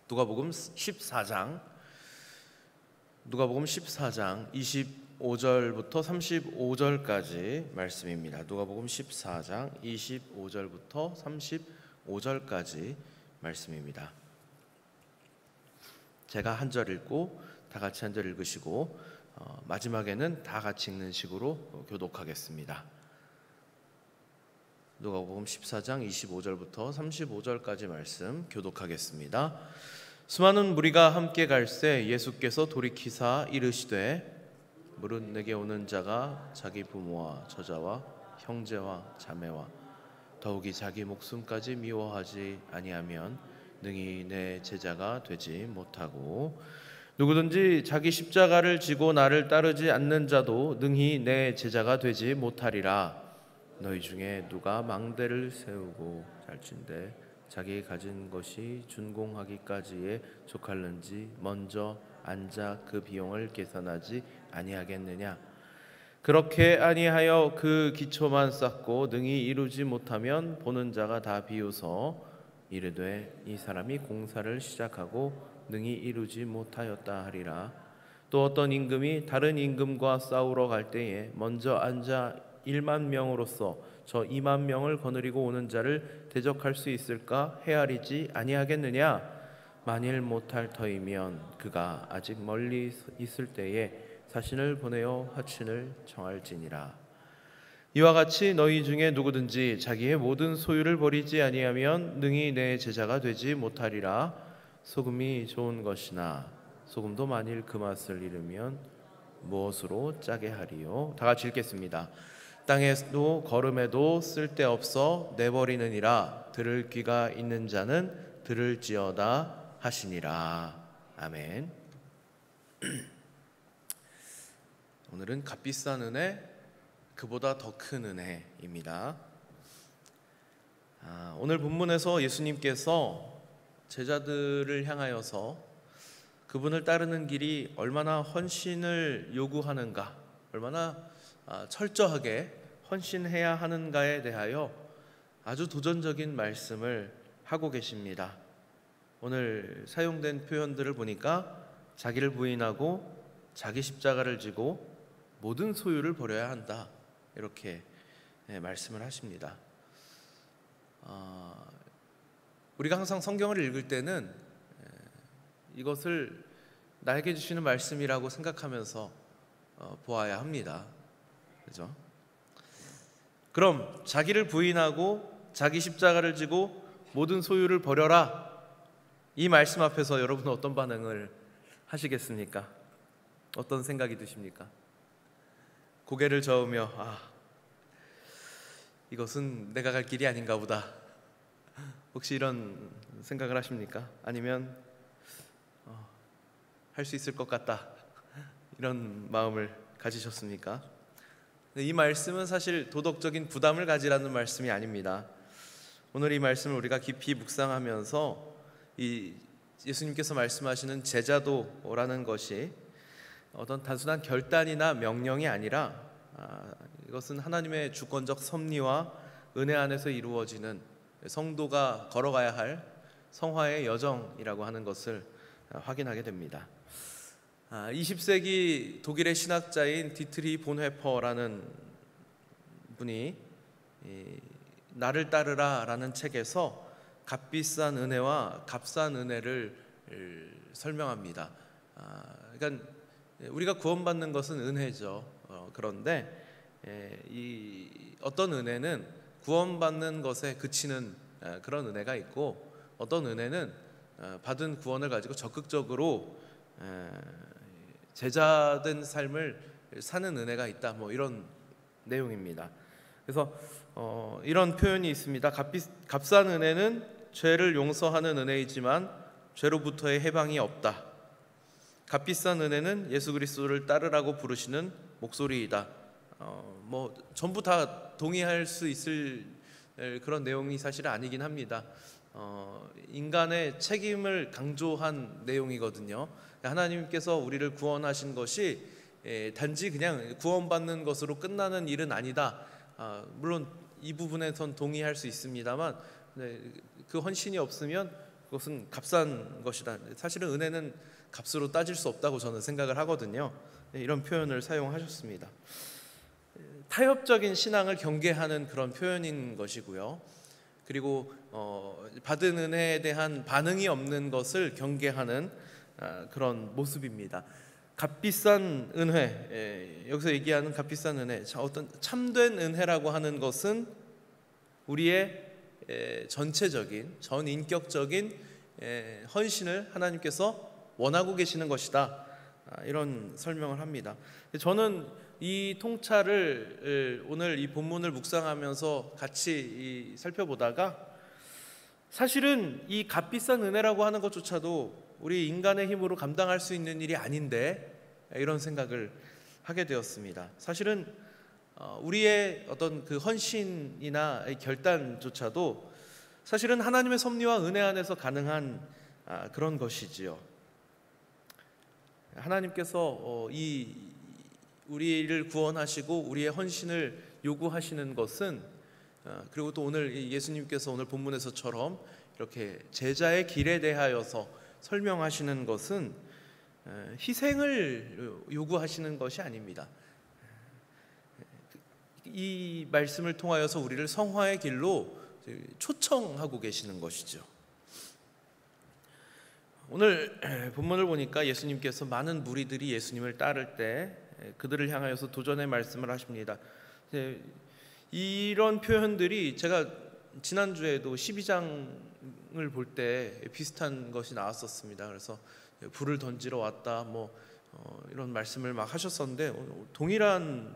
누가복음 14장 25절부터 35절까지 말씀입니다. 누가복음 14장 25절부터 35절까지 말씀입니다. 제가 한 절 읽고 다 같이 한 절 읽으시고 마지막에는 다 같이 읽는 식으로 교독하겠습니다. 누가복음 14장 25절부터 35절까지 말씀 교독하겠습니다. 수많은 무리가 함께 갈새 예수께서 돌이키사 이르시되 무릇 내게 오는 자가 자기 부모와 저자와 형제와 자매와 더욱이 자기 목숨까지 미워하지 아니하면 능히 내 제자가 되지 못하고 누구든지 자기 십자가를 지고 나를 따르지 않는 자도 능히 내 제자가 되지 못하리라. 너희 중에 누가 망대를 세우고 잘진대 자기 가진 것이 준공하기까지에 족할는지 먼저 앉아 그 비용을 계산하지 아니하겠느냐. 그렇게 아니하여 그 기초만 쌓고 능히 이루지 못하면 보는 자가 다 비웃어 이르되 이 사람이 공사를 시작하고 능히 이루지 못하였다 하리라. 또 어떤 임금이 다른 임금과 싸우러 갈 때에 먼저 앉아 1만 명으로서 저 2만 명을 거느리고 오는 자를 대적할 수 있을까 헤아리지 아니하겠느냐. 만일 못할 터이면 그가 아직 멀리 있을 때에 사신을 보내어 화친을 청할지니라. 이와 같이 너희 중에 누구든지 자기의 모든 소유를 버리지 아니하면 능히 내 제자가 되지 못하리라. 소금이 좋은 것이나 소금도 만일 그 맛을 잃으면 무엇으로 짜게 하리요. 다 같이 읽겠습니다. 땅에도 걸음에도 쓸데없어 내버리느니라. 들을 귀가 있는 자는 들을지어다 하시니라. 아멘. 오늘은 값비싼 은혜, 그보다 더 큰 은혜입니다. 오늘 본문에서 예수님께서 제자들을 향하여서 그분을 따르는 길이 얼마나 헌신을 요구하는가, 얼마나 철저하게 헌신해야 하는가에 대하여 아주 도전적인 말씀을 하고 계십니다. 오늘 사용된 표현들을 보니까 자기를 부인하고 자기 십자가를 지고 모든 소유를 버려야 한다, 이렇게 말씀을 하십니다. 우리가 항상 성경을 읽을 때는 이것을 나에게 주시는 말씀이라고 생각하면서 보아야 합니다. 그죠? 그럼 자기를 부인하고 자기 십자가를 지고 모든 소유를 버려라, 이 말씀 앞에서 여러분은 어떤 반응을 하시겠습니까? 어떤 생각이 드십니까? 고개를 저으며 이것은 내가 갈 길이 아닌가 보다, 혹시 이런 생각을 하십니까? 아니면 할 수 있을 것 같다, 이런 마음을 가지셨습니까? 이 말씀은 사실 도덕적인 부담을 가지라는 말씀이 아닙니다. 오늘 이 말씀을 우리가 깊이 묵상하면서 이 예수님께서 말씀하시는 제자도라는 것이 어떤 단순한 결단이나 명령이 아니라 이것은 하나님의 주권적 섭리와 은혜 안에서 이루어지는 성도가 걸어가야 할 성화의 여정이라고 하는 것을 확인하게 됩니다. 20세기 독일의 신학자인 디트리 본회퍼라는 분이 나를 따르라 라는 책에서 값비싼 은혜와 값싼 은혜를 설명합니다. 그러니까 우리가 구원받는 것은 은혜죠. 그런데 어떤 은혜는 구원받는 것에 그치는 그런 은혜가 있고, 어떤 은혜는 받은 구원을 가지고 적극적으로 제자된 삶을 사는 은혜가 있다, 뭐 이런 내용입니다. 그래서 이런 표현이 있습니다. 값싼 은혜는 죄를 용서하는 은혜이지만 죄로부터의 해방이 없다. 값비싼 은혜는 예수 그리스도를 따르라고 부르시는 목소리이다. 뭐 전부 다 동의할 수 있을 그런 내용이 사실은 아니긴 합니다. 인간의 책임을 강조한 내용이거든요. 하나님께서 우리를 구원하신 것이 단지 그냥 구원받는 것으로 끝나는 일은 아니다. 물론 이 부분에선 동의할 수 있습니다만 그 헌신이 없으면 그것은 값싼 것이다. 사실은 은혜는 값으로 따질 수 없다고 저는 생각을 하거든요. 이런 표현을 사용하셨습니다. 타협적인 신앙을 경계하는 그런 표현인 것이고요. 그리고 받은 은혜에 대한 반응이 없는 것을 경계하는 그런 모습입니다. 값비싼 은혜, 여기서 얘기하는 값비싼 은혜, 어떤 참된 은혜라고 하는 것은 우리의 전체적인 전인격적인 헌신을 하나님께서 원하고 계시는 것이다, 이런 설명을 합니다. 저는 이 통찰을 오늘 이 본문을 묵상하면서 같이 살펴보다가 사실은 이 값비싼 은혜라고 하는 것조차도 우리 인간의 힘으로 감당할 수 있는 일이 아닌데, 이런 생각을 하게 되었습니다. 사실은 우리의 어떤 그 헌신이나 결단조차도 사실은 하나님의 섭리와 은혜 안에서 가능한 그런 것이지요. 하나님께서 우리를 구원하시고 우리의 헌신을 요구하시는 것은, 그리고 또 오늘 예수님께서 오늘 본문에서처럼 이렇게 제자의 길에 대하여서 설명하시는 것은 희생을 요구하시는 것이 아닙니다. 이 말씀을 통하여서 우리를 성화의 길로 초청하고 계시는 것이죠. 오늘 본문을 보니까 예수님께서 많은 무리들이 예수님을 따를 때 그들을 향하여서 도전의 말씀을 하십니다. 이런 표현들이 제가 지난주에도 12장을 볼 때 비슷한 것이 나왔었습니다. 그래서 불을 던지러 왔다, 이런 말씀을 막 하셨었는데, 동일한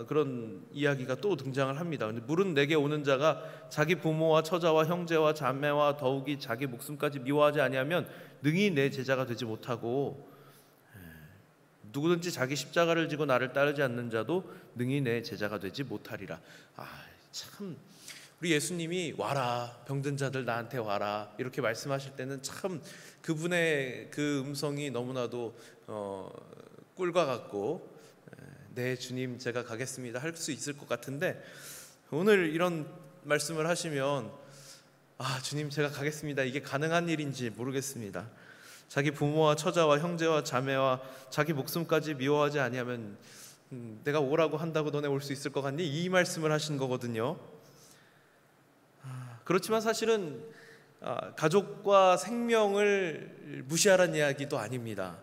그런 이야기가 또 등장을 합니다. 물은 내게 오는 자가 자기 부모와 처자와 형제와 자매와 더욱이 자기 목숨까지 미워하지 아니하면 능히 내 제자가 되지 못하고, 누구든지 자기 십자가를 지고 나를 따르지 않는 자도 능히 내 제자가 되지 못하리라. 참 우리 예수님이 와라, 병든 자들 나한테 와라, 이렇게 말씀하실 때는 참 그분의 그 음성이 너무나도 꿀과 같고, 네 주님 제가 가겠습니다 할 수 있을 것 같은데, 오늘 이런 말씀을 하시면 주님 제가 가겠습니다, 이게 가능한 일인지 모르겠습니다. 자기 부모와 처자와 형제와 자매와 자기 목숨까지 미워하지 아니하면 내가 오라고 한다고 너네 올 수 있을 것 같니? 이 말씀을 하신 거거든요. 그렇지만 사실은 가족과 생명을 무시하라는 이야기도 아닙니다.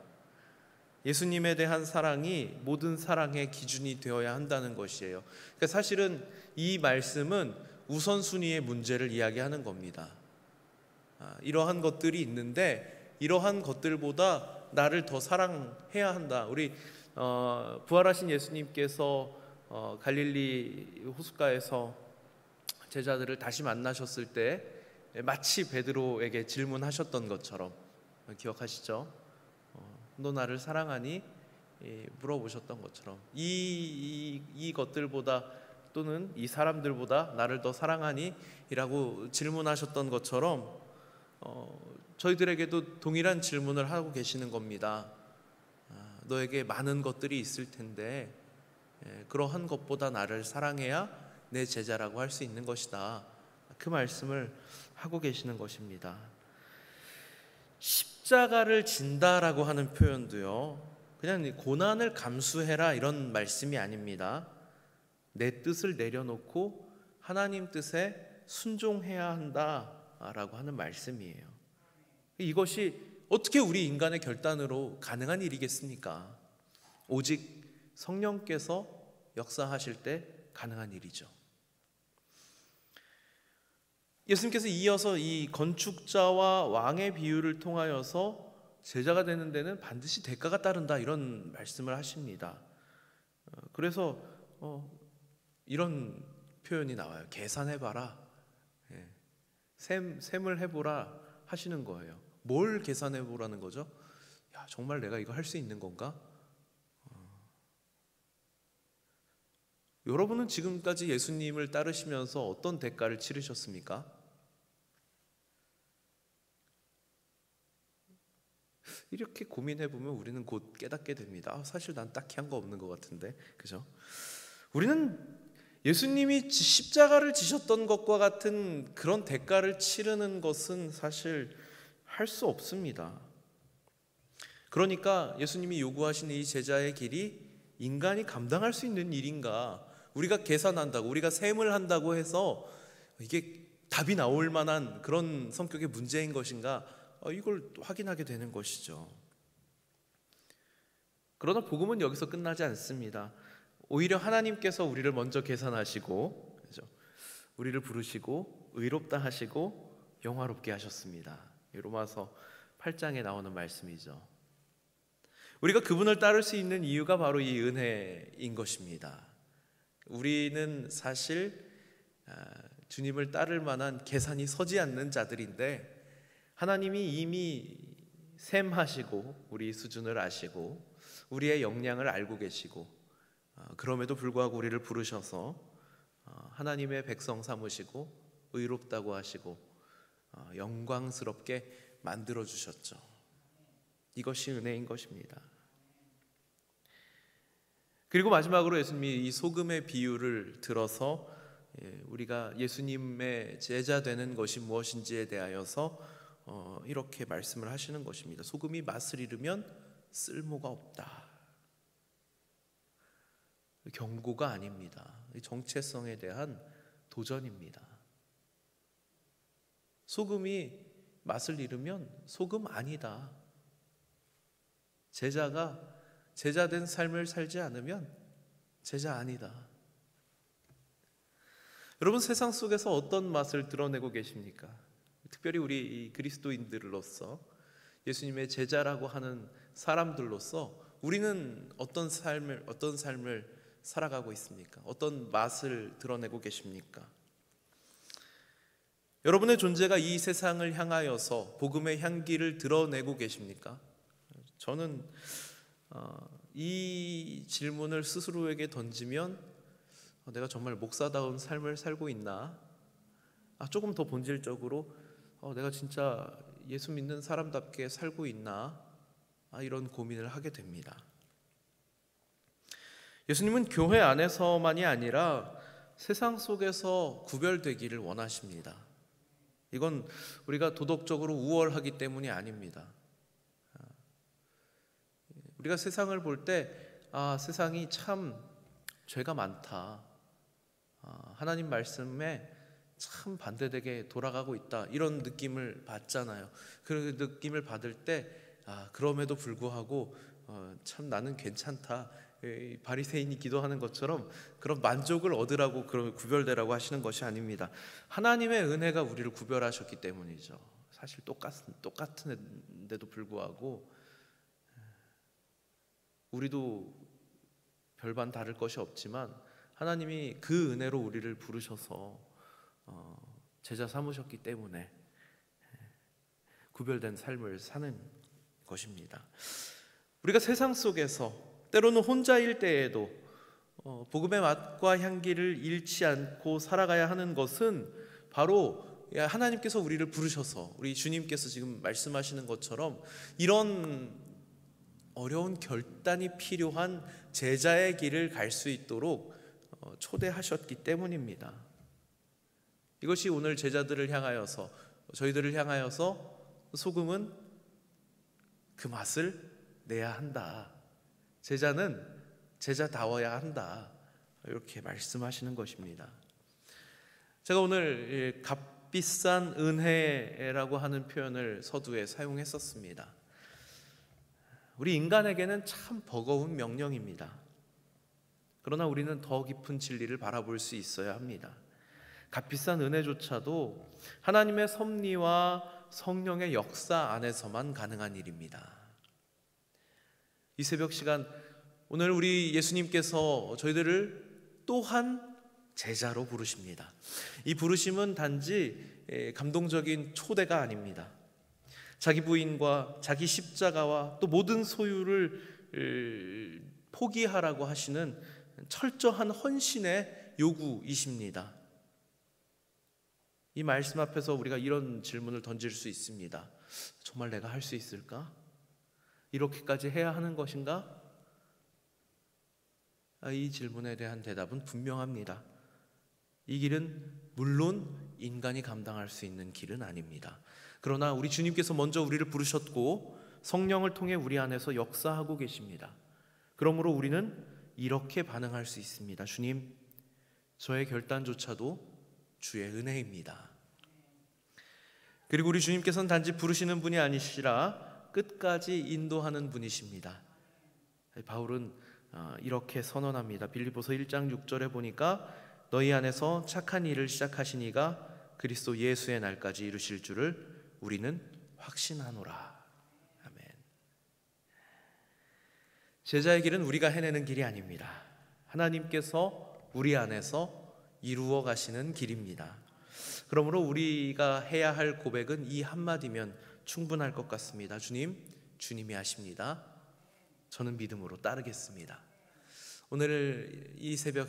예수님에 대한 사랑이 모든 사랑의 기준이 되어야 한다는 것이에요. 그러니까 사실은 이 말씀은 우선순위의 문제를 이야기하는 겁니다. 이러한 것들이 있는데 이러한 것들보다 나를 더 사랑해야 한다. 우리 부활하신 예수님께서 갈릴리 호숫가에서 제자들을 다시 만나셨을 때 마치 베드로에게 질문하셨던 것처럼, 기억하시죠? 너 나를 사랑하니? 물어보셨던 것처럼 이 것들보다, 또는 이 사람들보다 나를 더 사랑하니? 이라고 질문하셨던 것처럼 저희들에게도 동일한 질문을 하고 계시는 겁니다. 너에게 많은 것들이 있을 텐데 그러한 것보다 나를 사랑해야 내 제자라고 할 수 있는 것이다. 그 말씀을 하고 계시는 것입니다. 십자가를 진다라고 하는 표현도요, 그냥 고난을 감수해라 이런 말씀이 아닙니다. 내 뜻을 내려놓고 하나님 뜻에 순종해야 한다라고 하는 말씀이에요. 이것이 어떻게 우리 인간의 결단으로 가능한 일이겠습니까? 오직 성령께서 역사하실 때 가능한 일이죠. 예수님께서 이어서 이 건축자와 왕의 비유를 통하여서 제자가 되는 데는 반드시 대가가 따른다, 이런 말씀을 하십니다. 그래서 이런 표현이 나와요. 계산해봐라, 셈을 해보라 하시는 거예요. 뭘 계산해보라는 거죠? 정말 내가 이거 할 수 있는 건가? 여러분은 지금까지 예수님을 따르시면서 어떤 대가를 치르셨습니까? 이렇게 고민해보면 우리는 곧 깨닫게 됩니다. 사실 난 딱히 한 거 없는 것 같은데, 그죠? 우리는 예수님이 십자가를 지셨던 것과 같은 그런 대가를 치르는 것은 사실 할 수 없습니다. 그러니까 예수님이 요구하시는 이 제자의 길이 인간이 감당할 수 있는 일인가? 우리가 계산한다고, 우리가 셈을 한다고 해서 이게 답이 나올 만한 그런 성격의 문제인 것인가? 이걸 확인하게 되는 것이죠. 그러나 복음은 여기서 끝나지 않습니다. 오히려 하나님께서 우리를 먼저 계산하시고, 그렇죠? 우리를 부르시고 의롭다 하시고 영화롭게 하셨습니다. 로마서 8장에 나오는 말씀이죠. 우리가 그분을 따를 수 있는 이유가 바로 이 은혜인 것입니다. 우리는 사실 주님을 따를 만한 계산이 서지 않는 자들인데 하나님이 이미 셈하시고 우리 수준을 아시고 우리의 역량을 알고 계시고 그럼에도 불구하고 우리를 부르셔서 하나님의 백성 삼으시고 의롭다고 하시고 영광스럽게 만들어 주셨죠. 이것이 은혜인 것입니다. 그리고 마지막으로 예수님이 이 소금의 비유를 들어서 우리가 예수님의 제자 되는 것이 무엇인지에 대하여서 이렇게 말씀을 하시는 것입니다. 소금이 맛을 잃으면 쓸모가 없다. 경고가 아닙니다. 정체성에 대한 도전입니다. 소금이 맛을 잃으면 소금 아니다. 제자가 제자된 삶을 살지 않으면 제자 아니다. 여러분, 세상 속에서 어떤 맛을 드러내고 계십니까? 특별히 우리 그리스도인들로서 예수님의 제자라고 하는 사람들로서 우리는 어떤 삶을 살아가고 있습니까? 어떤 맛을 드러내고 계십니까? 여러분의 존재가 이 세상을 향하여서 복음의 향기를 드러내고 계십니까? 저는 이 질문을 스스로에게 던지면 내가 정말 목사다운 삶을 살고 있나? 조금 더 본질적으로 내가 진짜 예수 믿는 사람답게 살고 있나? 이런 고민을 하게 됩니다. 예수님은 교회 안에서만이 아니라 세상 속에서 구별되기를 원하십니다. 이건 우리가 도덕적으로 우월하기 때문이 아닙니다. 우리가 세상을 볼 때 세상이 참 죄가 많다, 하나님 말씀에 참 반대되게 돌아가고 있다, 이런 느낌을 받잖아요. 그 느낌을 받을 때 그럼에도 불구하고 참 나는 괜찮다, 바리새인이 기도하는 것처럼 그런 만족을 얻으라고 그런 구별되라고 하시는 것이 아닙니다. 하나님의 은혜가 우리를 구별하셨기 때문이죠. 사실 똑같은데도 불구하고 우리도 별반 다를 것이 없지만 하나님이 그 은혜로 우리를 부르셔서 제자 삼으셨기 때문에 구별된 삶을 사는 것입니다. 우리가 세상 속에서 때로는 혼자일 때에도 복음의 맛과 향기를 잃지 않고 살아가야 하는 것은 바로 하나님께서 우리를 부르셔서 우리 주님께서 지금 말씀하시는 것처럼 이런 어려운 결단이 필요한 제자의 길을 갈 수 있도록 초대하셨기 때문입니다. 이것이 오늘 제자들을 향하여서, 저희들을 향하여서 소금은 그 맛을 내야 한다, 제자는 제자다워야 한다, 이렇게 말씀하시는 것입니다. 제가 오늘 값비싼 은혜라고 하는 표현을 서두에 사용했었습니다. 우리 인간에게는 참 버거운 명령입니다. 그러나 우리는 더 깊은 진리를 바라볼 수 있어야 합니다. 값비싼 은혜조차도 하나님의 섭리와 성령의 역사 안에서만 가능한 일입니다. 이 새벽 시간, 오늘 우리 예수님께서 저희들을 또한 제자로 부르십니다. 이 부르심은 단지 감동적인 초대가 아닙니다. 자기 부인과 자기 십자가와 또 모든 소유를 포기하라고 하시는 철저한 헌신의 요구이십니다. 이 말씀 앞에서 우리가 이런 질문을 던질 수 있습니다. 정말 내가 할 수 있을까? 이렇게까지 해야 하는 것인가? 이 질문에 대한 대답은 분명합니다. 이 길은 물론 인간이 감당할 수 있는 길은 아닙니다. 그러나 우리 주님께서 먼저 우리를 부르셨고 성령을 통해 우리 안에서 역사하고 계십니다. 그러므로 우리는 이렇게 반응할 수 있습니다. 주님, 저의 결단조차도 주의 은혜입니다. 그리고 우리 주님께서는 단지 부르시는 분이 아니시라 끝까지 인도하는 분이십니다. 바울은 이렇게 선언합니다. 빌립보서 1장 6절에 보니까 너희 안에서 착한 일을 시작하시니가 그리스도 예수의 날까지 이루실 줄을 우리는 확신하노라. 아멘. 제자의 길은 우리가 해내는 길이 아닙니다. 하나님께서 우리 안에서 이루어 가시는 길입니다. 그러므로 우리가 해야 할 고백은 이 한마디면 충분할 것 같습니다. 주님, 주님이 하십니다. 저는 믿음으로 따르겠습니다. 오늘 이 새벽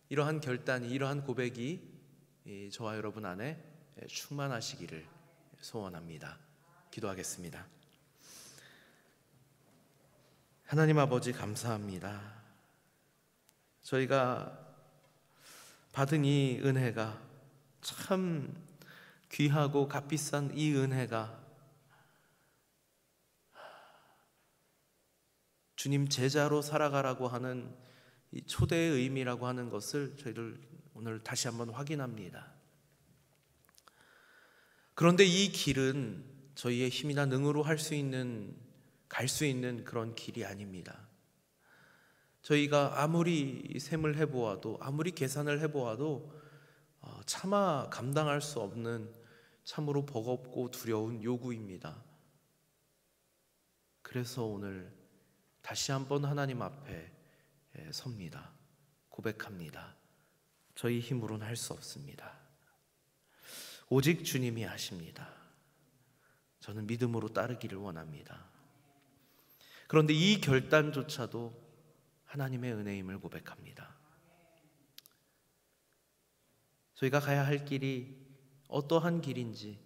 이러한 결단이, 이러한 고백이 저와 여러분 안에 충만하시기를 소원합니다. 기도하겠습니다. 하나님 아버지, 감사합니다. 저희가 받은 이 은혜가 참 귀하고 값비싼 이 은혜가 주님 제자로 살아가라고 하는 이 초대의 의미라고 하는 것을 저희들 오늘 다시 한번 확인합니다. 그런데 이 길은 저희의 힘이나 능으로 갈 수 있는 그런 길이 아닙니다. 저희가 아무리 셈을 해보아도, 아무리 계산을 해보아도 차마 감당할 수 없는 참으로 버겁고 두려운 요구입니다. 그래서 오늘 다시 한번 하나님 앞에 섭니다. 고백합니다. 저희 힘으로는 할 수 없습니다. 오직 주님이 하십니다. 저는 믿음으로 따르기를 원합니다. 그런데 이 결단조차도 하나님의 은혜임을 고백합니다. 저희가 가야 할 길이 어떠한 길인지,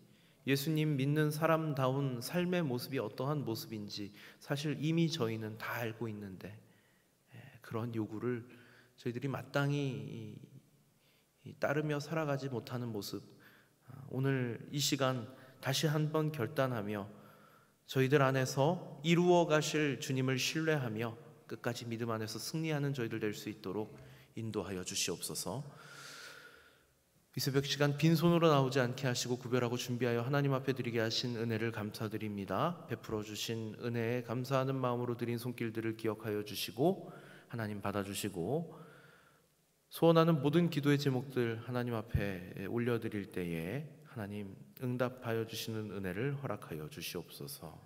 예수님 믿는 사람다운 삶의 모습이 어떠한 모습인지 사실 이미 저희는 다 알고 있는데 그런 요구를 저희들이 마땅히 따르며 살아가지 못하는 모습, 오늘 이 시간 다시 한번 결단하며 저희들 안에서 이루어 가실 주님을 신뢰하며 끝까지 믿음 안에서 승리하는 저희들 될 수 있도록 인도하여 주시옵소서. 이 새벽 시간 빈손으로 나오지 않게 하시고 구별하고 준비하여 하나님 앞에 드리게 하신 은혜를 감사드립니다. 베풀어 주신 은혜에 감사하는 마음으로 드린 손길들을 기억하여 주시고 하나님 받아주시고, 소원하는 모든 기도의 제목들 하나님 앞에 올려드릴 때에 하나님 응답하여 주시는 은혜를 허락하여 주시옵소서.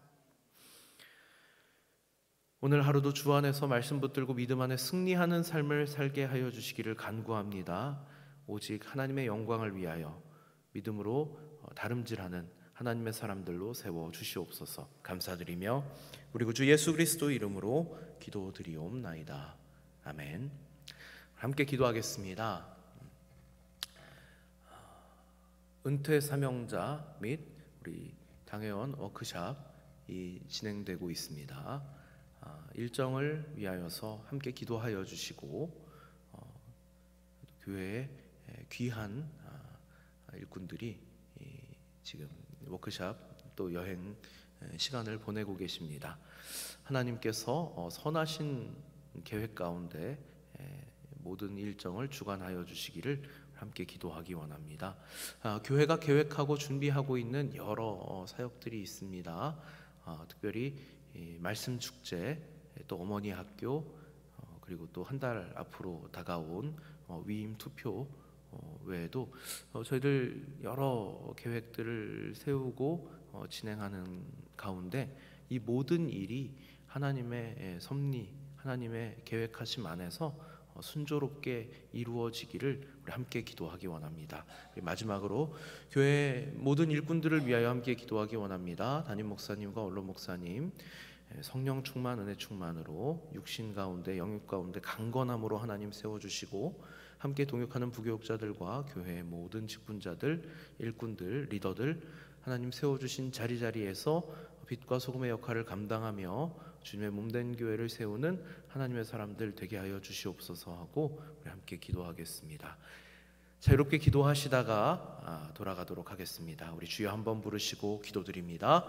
오늘 하루도 주 안에서 말씀 붙들고 믿음 안에 승리하는 삶을 살게 하여 주시기를 간구합니다. 오직 하나님의 영광을 위하여 믿음으로 다름질하는 하나님의 사람들로 세워 주시옵소서. 감사드리며 우리 구주 예수 그리스도 이름으로 기도드리옵나이다. 아멘. 함께 기도하겠습니다. 은퇴 사명자 및 우리 당회원 워크숍이 진행되고 있습니다. 일정을 위하여서 함께 기도하여 주시고, 교회에 귀한 일꾼들이 지금 워크숍 또 여행 시간을 보내고 계십니다. 하나님께서 선하신 계획 가운데 모든 일정을 주관하여 주시기를 함께 기도하기 원합니다. 교회가 계획하고 준비하고 있는 여러 사역들이 있습니다. 특별히 말씀 축제, 또 어머니 학교, 그리고 또 한 달 앞으로 다가온 위임 투표 외에도 저희들 여러 계획들을 세우고 진행하는 가운데 이 모든 일이 하나님의 섭리, 하나님의 계획하심 안에서 순조롭게 이루어지기를 우리 함께 기도하기 원합니다. 마지막으로 교회 모든 일꾼들을 위하여 함께 기도하기 원합니다. 담임 목사님과 원로 목사님, 성령 충만, 은혜 충만으로 육신 가운데, 영육 가운데 강건함으로 하나님 세워주시고, 함께 동역하는 부교육자들과 교회의 모든 직분자들, 일꾼들, 리더들 하나님 세워주신 자리자리에서 빛과 소금의 역할을 감당하며 주님의 몸된 교회를 세우는 하나님의 사람들 되게 하여 주시옵소서 하고 우리 함께 기도하겠습니다. 자유롭게 기도하시다가 돌아가도록 하겠습니다. 우리 주여 한번 부르시고 기도드립니다.